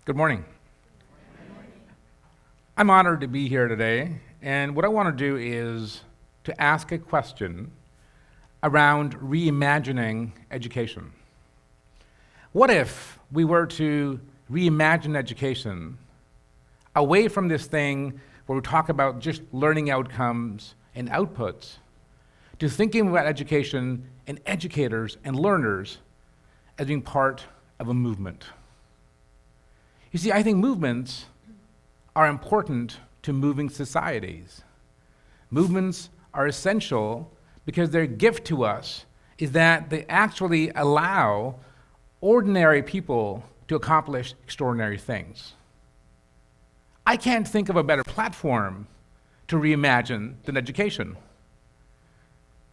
Good morning. I'm honored to be here today, and what I want to do is to ask a question around reimagining education. What if we were to reimagine education away from this thing where we talk about just learning outcomes and outputs, to thinking about education and educators and learners as being part of a movement? You see, I think movements are important to moving societies. Movements are essential because their gift to us is that they actually allow ordinary people to accomplish extraordinary things. I can't think of a better platform to reimagine than education.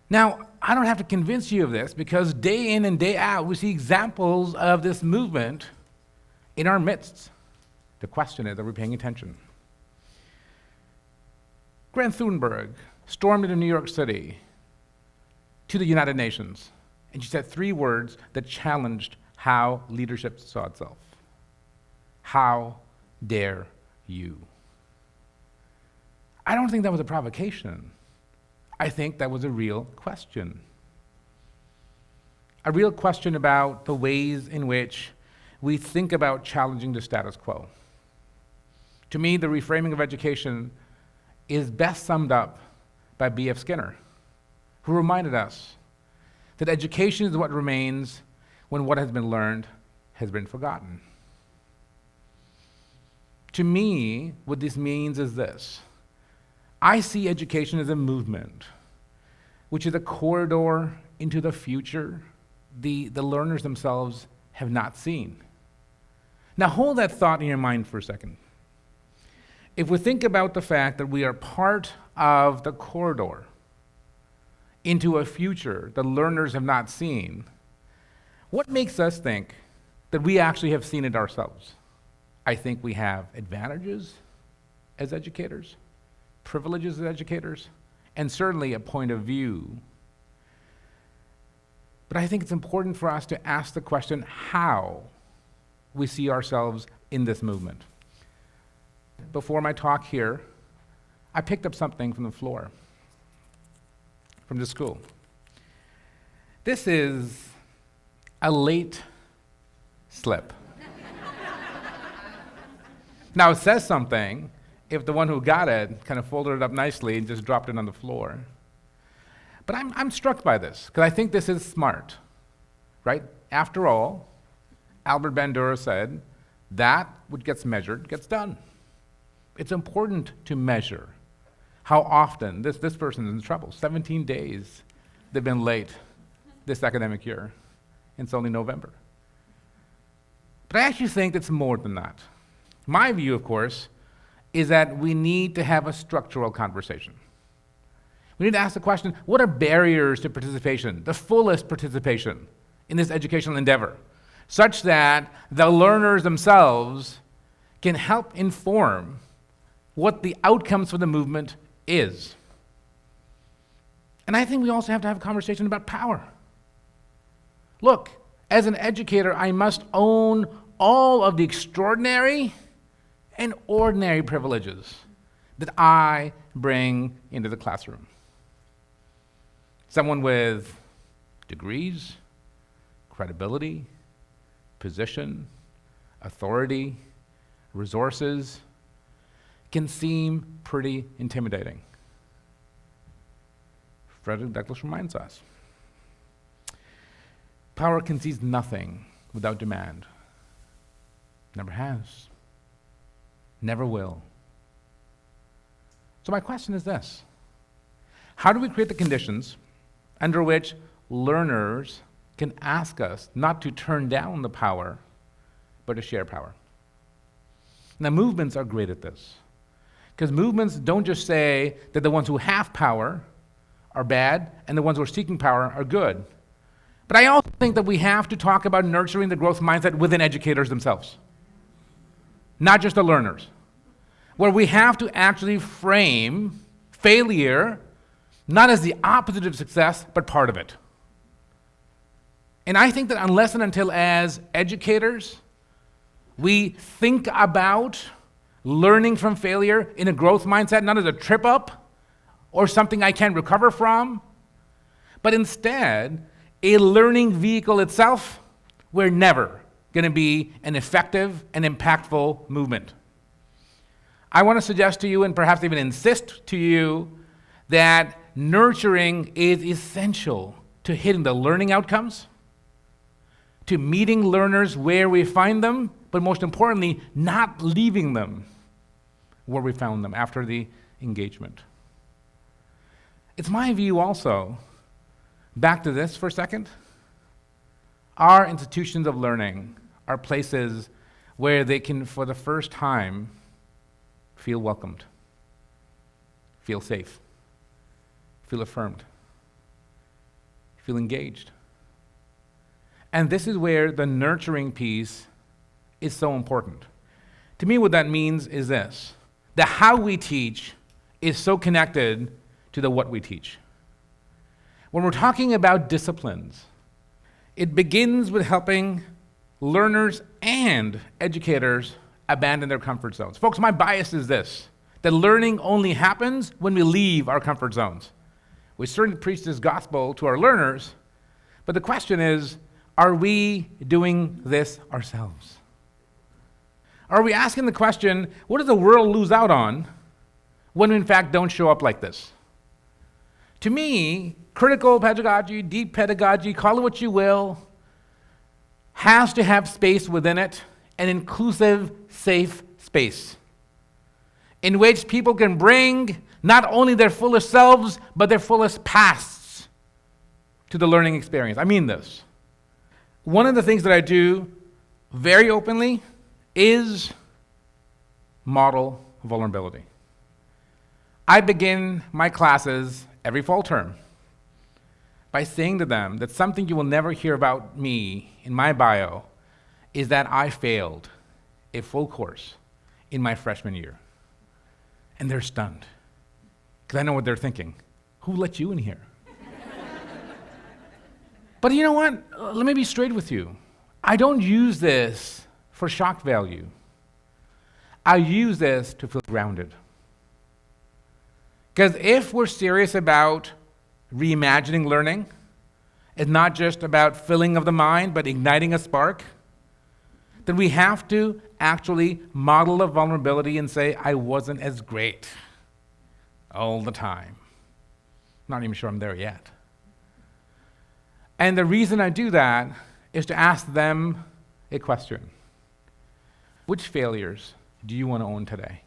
Now, I don't have to convince you of this because day in and day out, we see examples of this movement in our midst. The question is, are we paying attention? Greta Thunberg stormed into New York City to the United Nations, and she said 3 words that challenged how leadership saw itself. How dare you? I don't think that was a provocation. I think that was a real question. A real question about the ways in which we think about challenging the status quo. To me, the reframing of education is best summed up by B.F. Skinner, who reminded us that education is what remains when what has been learned has been forgotten. To me, what this means is this. I see education as a movement, which is a corridor into the future the learners themselves have not seen. Now hold that thought in your mind for a second. If we think about the fact that we are part of the corridor into a future the learners have not seen, what makes us think that we actually have seen it ourselves? I think we have advantages as educators, privileges as educators, and certainly a point of view. But I think it's important for us to ask the question how we see ourselves in this movement. Before my talk here, I picked up something from the floor, from the school. This is a late slip. Now it says something if the one who got it kind of folded it up nicely and just dropped it on the floor. But I'm struck by this, because I think this is smart, right? After all, Albert Bandura said, that which gets measured gets done. It's important to measure how often this person's in trouble. 17 days they've been late this academic year. It's only November. But I actually think it's more than that. My view, of course, is that we need to have a structural conversation. We need to ask the question, what are barriers to participation, the fullest participation in this educational endeavor, such that the learners themselves can help inform what the outcomes for the movement is. And I think we also have to have a conversation about power. Look, as an educator, I must own all of the extraordinary and ordinary privileges that I bring into the classroom. Someone with degrees, credibility, position, authority, resources can seem pretty intimidating. Frederick Douglass reminds us, power concedes nothing without demand. Never has. Never will. So my question is this. How do we create the conditions under which learners can ask us not to turn down the power, but to share power? Now, movements are great at this, because movements don't just say that the ones who have power are bad and the ones who are seeking power are good. But I also think that we have to talk about nurturing the growth mindset within educators themselves, not just the learners, where we have to actually frame failure not as the opposite of success, but part of it. And I think that unless and until as educators, We think about learning from failure in a growth mindset, not as a trip up or something I can't recover from, but instead a learning vehicle itself. We're never going to be an effective and impactful movement. I want to suggest to you, and perhaps even insist to you, that nurturing is essential to hitting the learning outcomes, to meeting learners where we find them, but most importantly, not leaving them where we found them after the engagement. It's my view also, back to this for a second, our institutions of learning are places where they can, for the first time, feel welcomed, feel safe, feel affirmed, feel engaged. And this is where the nurturing piece is so important. To me, what that means is this: the how we teach is so connected to the what we teach. When we're talking about disciplines, it begins with helping learners and educators abandon their comfort zones. Folks, my bias is this: that learning only happens when we leave our comfort zones. We certainly preach this gospel to our learners, but the question is, are we doing this ourselves? Are we asking the question, what does the world lose out on when we in fact don't show up like this? To me, critical pedagogy, deep pedagogy, call it what you will, has to have space within it, an inclusive, safe space, in which people can bring not only their fullest selves, but their fullest pasts to the learning experience. I mean this. One of the things that I do very openly is model vulnerability. I begin my classes every fall term by saying to them that something you will never hear about me in my bio is that I failed a full course in my freshman year. And they're stunned, because I know what they're thinking. Who let you in here? But you know what? Let me be straight with you. I don't use this for shock value. I use this to feel grounded. Because if we're serious about reimagining learning, it's not just about filling of the mind, but igniting a spark, then we have to actually model a vulnerability and say, I wasn't as great all the time. I'm not even sure I'm there yet. And the reason I do that is to ask them a question. Which failures do you want to own today?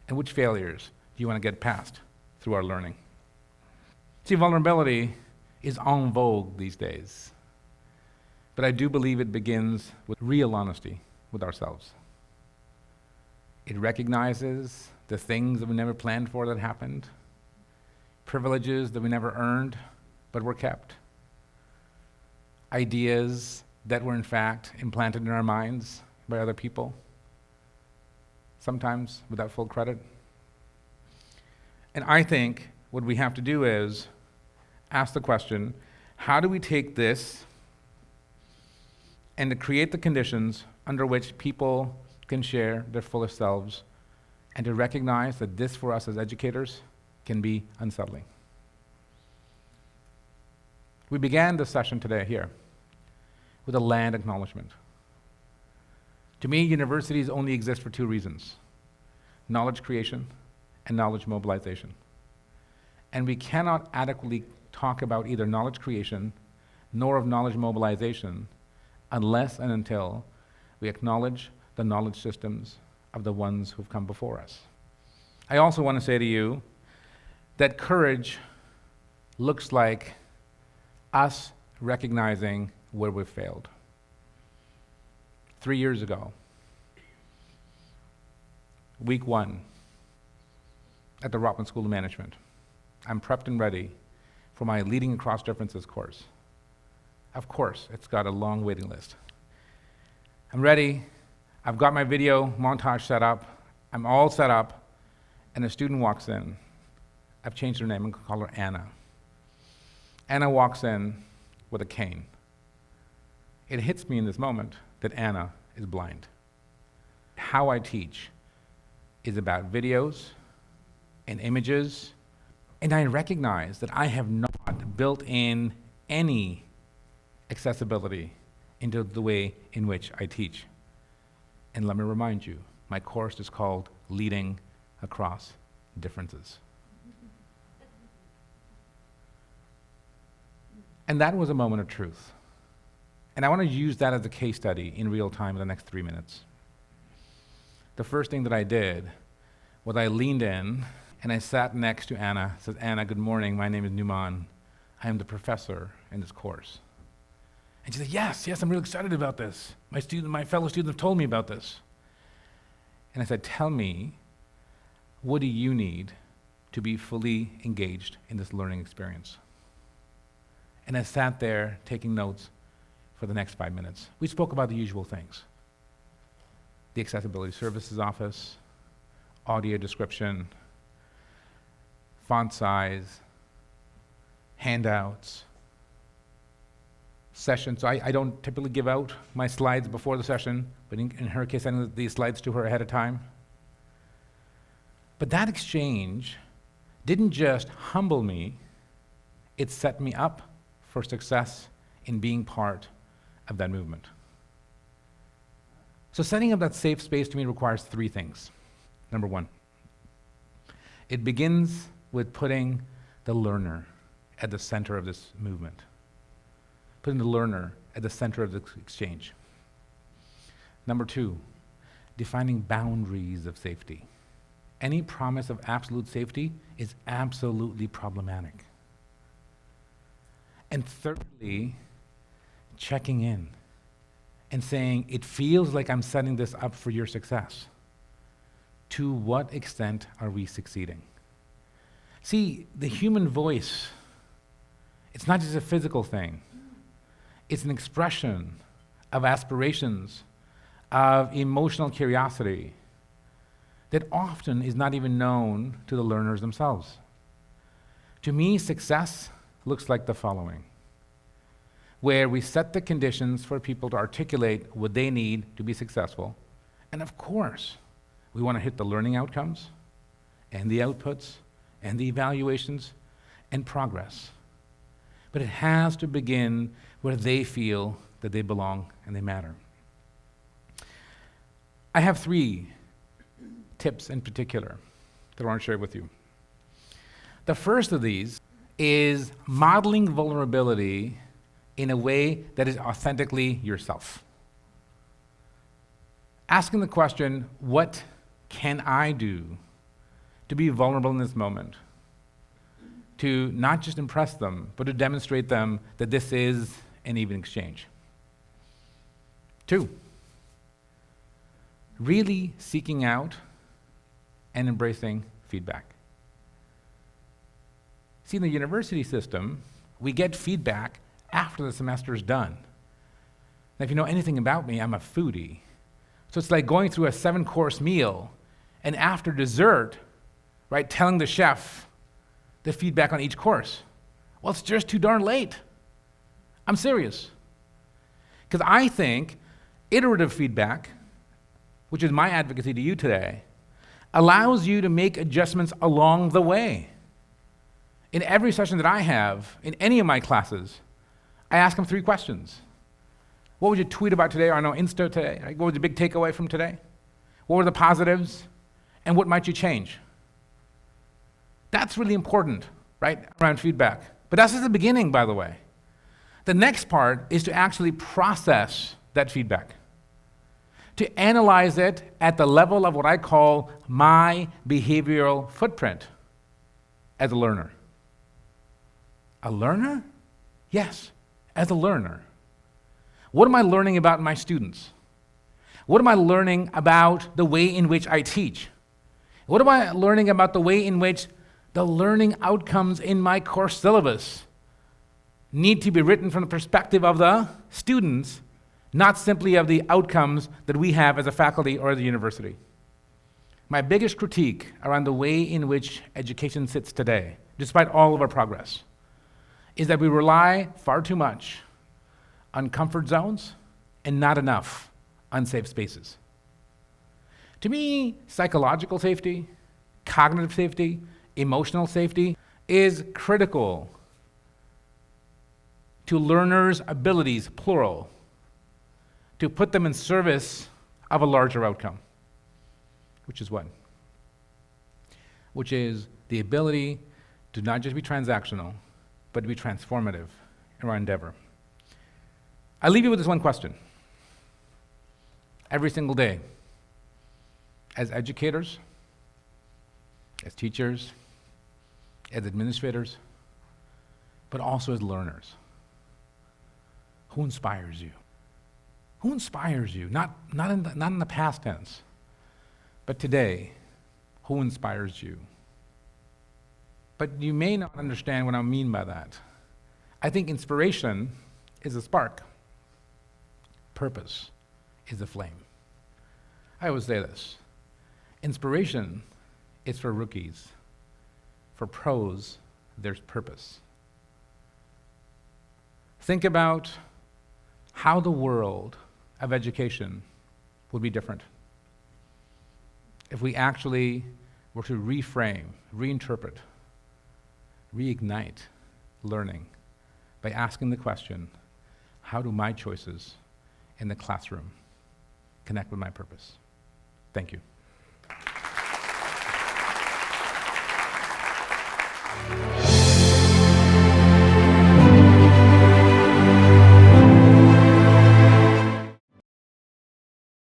And which failures do you want to get past through our learning? See, vulnerability is en vogue these days. But I do believe it begins with real honesty with ourselves. It recognizes the things that we never planned for that happened, privileges that we never earned but were kept, ideas that were in fact implanted in our minds by other people, sometimes without full credit. And I think what we have to do is ask the question, how do we take this and to create the conditions under which people can share their fullest selves, and to recognize that this, for us as educators, can be unsettling. We began this session today here with a land acknowledgement. To me, universities only exist for two reasons: knowledge creation and knowledge mobilization. And we cannot adequately talk about either knowledge creation nor of knowledge mobilization unless and until we acknowledge the knowledge systems of the ones who've come before us. I also want to say to you that courage looks like us recognizing where we've failed. 3 years ago, week 1 at the Rotman School of Management, I'm prepped and ready for my Leading Across Differences course. Of course, it's got a long waiting list. I'm ready. I've got my video montage set up. I'm all set up, and a student walks in. I've changed her name and call her Anna. Anna walks in with a cane. It hits me in this moment that Anna is blind. how I teach is about videos and images, and I recognize that I have not built in any accessibility into the way in which I teach. And let me remind you, my course is called Leading Across Differences. And that was a moment of truth. And I want to use that as a case study in real time in the next 3 minutes. The first thing that I did was I leaned in and I sat next to Anna. I said, Anna, good morning. My name is Nouman. I am the professor in this course. And she said, yes, I'm really excited about this. My fellow students have told me about this. And I said, tell me, what do you need to be fully engaged in this learning experience? And I sat there taking notes for the next 5 minutes. We spoke about the usual things. The Accessibility Services Office, audio description, font size, handouts, session. So I don't typically give out my slides before the session, but in her case, I send these slides to her ahead of time. But that exchange didn't just humble me, it set me up for success in being part of that movement. So setting up that safe space to me requires 3 things. Number 1, it begins with putting the learner at the center of this movement, putting the learner at the center of the exchange. Number 2, defining boundaries of safety. Any promise of absolute safety is absolutely problematic. And thirdly, checking in and saying, it feels like I'm setting this up for your success. To what extent are we succeeding? See, the human voice, it's not just a physical thing. It's an expression of aspirations, of emotional curiosity that often is not even known to the learners themselves. To me, success looks like the following, where we set the conditions for people to articulate what they need to be successful. And of course, we want to hit the learning outcomes and the outputs and the evaluations and progress. But it has to begin where they feel that they belong and they matter. I have 3 tips in particular that I want to share with you. The first of these is modeling vulnerability in a way that is authentically yourself. Asking the question, what can I do to be vulnerable in this moment? To not just impress them, but to demonstrate them that this is an even exchange. 2, really seeking out and embracing feedback. See, in the university system, we get feedback after the semester is done. Now, if you know anything about me, I'm a foodie. So it's like going through a 7-course meal, and after dessert, right, telling the chef the feedback on each course. Well, it's just too darn late. I'm serious. Because I think iterative feedback, which is my advocacy to you today, allows you to make adjustments along the way. In every session that I have, in any of my classes, I ask them 3 questions. What would you tweet about today, or on Insta today? Right? What was the big takeaway from today? What were the positives? And what might you change? That's really important, right, around feedback. But that's just the beginning, by the way. The next part is to actually process that feedback, to analyze it at the level of what I call my behavioral footprint as a learner. A learner? Yes, as a learner. What am I learning about my students? What am I learning about the way in which I teach? What am I learning about the way in which the learning outcomes in my course syllabus need to be written from the perspective of the students, not simply of the outcomes that we have as a faculty or as a university? My biggest critique around the way in which education sits today, despite all of our progress, is that we rely far too much on comfort zones and not enough on safe spaces. To me, psychological safety, cognitive safety, emotional safety is critical to learners' abilities, plural, to put them in service of a larger outcome. Which is what? Which is the ability to not just be transactional, but to be transformative in our endeavor. I leave you with this one question. Every single day, as educators, as teachers, as administrators, but also as learners, who inspires you? Who inspires you? Not in the past tense, but today, who inspires you? But you may not understand what I mean by that. I think inspiration is a spark. Purpose is a flame. I always say this. Inspiration is for rookies. For pros, there's purpose. Think about how the world of education would be different if we actually were to reframe, reinterpret, reignite learning by asking the question, how do my choices in the classroom connect with my purpose? Thank you.